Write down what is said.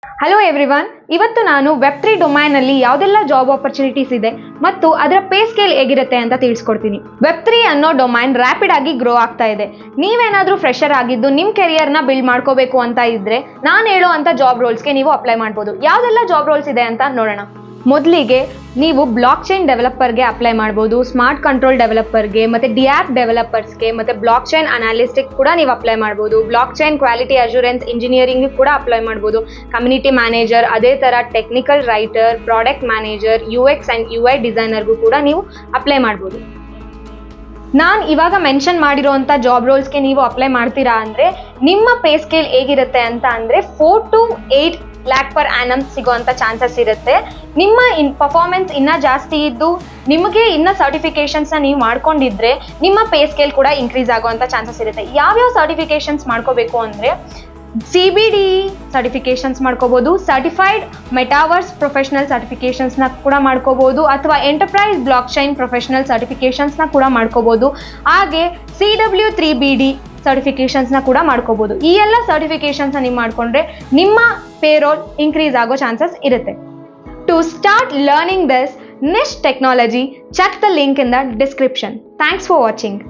Hello everyone, ಇವತ್ತು ನಾನು ವೆಬ್3 domain ಅಲ್ಲಿ ಯಾವುದೆಲ್ಲ ಜಾಬ್ ಆಪರ್ಚುನಿಟೀಸ್ ಇದೆ ಮತ್ತು ಅದರ ಪೇ ಸ್ಕೇಲ್ ಹೇಗಿರುತ್ತೆ ಅಂತ ತಿಳಿಸ್ಕೊಡ್ತೀನಿ. ವೆಬ್3 ಅನ್ನೋ ಡೊಮೈನ್ ರ್ಯಾಪಿಡ್ ಆಗಿ ಗ್ರೋ ಆಗ್ತಾ ಇದೆ. ನೀವೇನಾದ್ರೂ ಫ್ರೆಶರ್ ಆಗಿದ್ದು ನಿಮ್ಮ ಕೆರಿಯರ್ನ ಬಿಲ್ಡ್ ಮಾಡ್ಕೋಬೇಕು ಅಂತ ಇದ್ರೆ ನಾನು ಹೇಳೋ ಅಂತ ಜಾಬ್ ರೋಲ್ಸ್ಗೆ ನೀವು ಅಪ್ಲೈ ಮಾಡ್ಬೋದು. ಯಾವುದೆಲ್ಲ ಜಾಬ್ ರೋಲ್ಸ್ ಇದೆ ಅಂತ ನೋಡೋಣ. ಮೊದಲಿಗೆ ನೀವು ಬ್ಲಾಕ್ ಚೈನ್ ಡೆವಲಪರ್ಗೆ ಅಪ್ಲೈ ಮಾಡ್ಬೋದು, ಸ್ಮಾರ್ಟ್ ಕಂಟ್ರೋಲ್ ಡೆವಲಪರ್ಗೆ, ಮತ್ತೆ ಡಿಆಪ್ ಡೆವಲಪರ್ಸ್ಗೆ, ಮತ್ತೆ ಬ್ಲಾಕ್ ಚೈನ್ ಅನಾಲಿಸ್ಟಿಕ್ ಕೂಡ ನೀವು ಅಪ್ಲೈ ಮಾಡ್ಬೋದು. Blockchain quality assurance engineering ಕೂಡ ಅಪ್ಲೈ ಮಾಡ್ಬೋದು. ಕಮ್ಯುನಿಟಿ ಮ್ಯಾನೇಜರ್, ಅದೇ ಥರ technical writer, product manager, UX and UI ಡಿಸೈನರ್ಗೂ ಕೂಡ ನೀವು ಅಪ್ಲೈ ಮಾಡ್ಬೋದು. ನಾನು ಇವಾಗ ಮೆನ್ಷನ್ ಮಾಡಿರೋಂಥ ಜಾಬ್ ರೋಲ್ಸ್ಗೆ ನೀವು ಅಪ್ಲೈ ಮಾಡ್ತೀರಾ ಅಂದರೆ ನಿಮ್ಮ ಪೇ ಸ್ಕೇಲ್ ಹೇಗಿರುತ್ತೆ ಅಂತ ಅಂದರೆ 4 to 8 lakh per annum ಸಿಗೋಂಥ chances ಇರುತ್ತೆ. ನಿಮ್ಮ ಪರ್ಫಾರ್ಮೆನ್ಸ್ ಇನ್ನೂ ಜಾಸ್ತಿ ಇದ್ದು ನಿಮಗೆ ಇನ್ನೂ ಸರ್ಟಿಫಿಕೇಷನ್ಸ್ನ ನೀವು ಮಾಡ್ಕೊಂಡಿದ್ರೆ ನಿಮ್ಮ ಪೇ ಸ್ಕೇಲ್ ಕೂಡ ಇನ್ಕ್ರೀಸ್ ಆಗುವಂಥ ಚಾನ್ಸಸ್ ಇರುತ್ತೆ. ಯಾವ್ಯಾವ ಸರ್ಟಿಫಿಕೇಷನ್ಸ್ ಮಾಡ್ಕೋಬೇಕು ಅಂದರೆ CBDE ಸರ್ಟಿಫಿಕೇಷನ್ಸ್ ಮಾಡ್ಕೋಬೋದು, ಸರ್ಟಿಫೈಡ್ ಮೆಟಾವರ್ಸ್ ಪ್ರೊಫೆಷನಲ್ ಸರ್ಟಿಫಿಕೇಷನ್ಸ್ನ ಕೂಡ ಮಾಡ್ಕೋಬೋದು, ಅಥವಾ ಎಂಟರ್ಪ್ರೈಸ್ ಬ್ಲಾಕ್ ಚೈನ್ ಪ್ರೊಫೆಷನಲ್ ಸರ್ಟಿಫಿಕೇಷನ್ಸ್ನ ಕೂಡ ಮಾಡ್ಕೋಬೋದು. ಹಾಗೆ CW3BD ಸರ್ಟಿಫಿಕೇಷನ್ಸ್ನ ಕೂಡ ಮಾಡ್ಕೋಬೋದು. ಈ ಎಲ್ಲ ಸರ್ಟಿಫಿಕೇಷನ್ಸ್ನ ನೀವು ಮಾಡಿಕೊಂಡ್ರೆ ನಿಮ್ಮ ಪೇರೋಲ್ ಇನ್ಕ್ರೀಸ್ ಆಗೋ ಚಾನ್ಸಸ್ ಇರುತ್ತೆ. To start learning this niche technology, check the link in the description. Thanks for watching.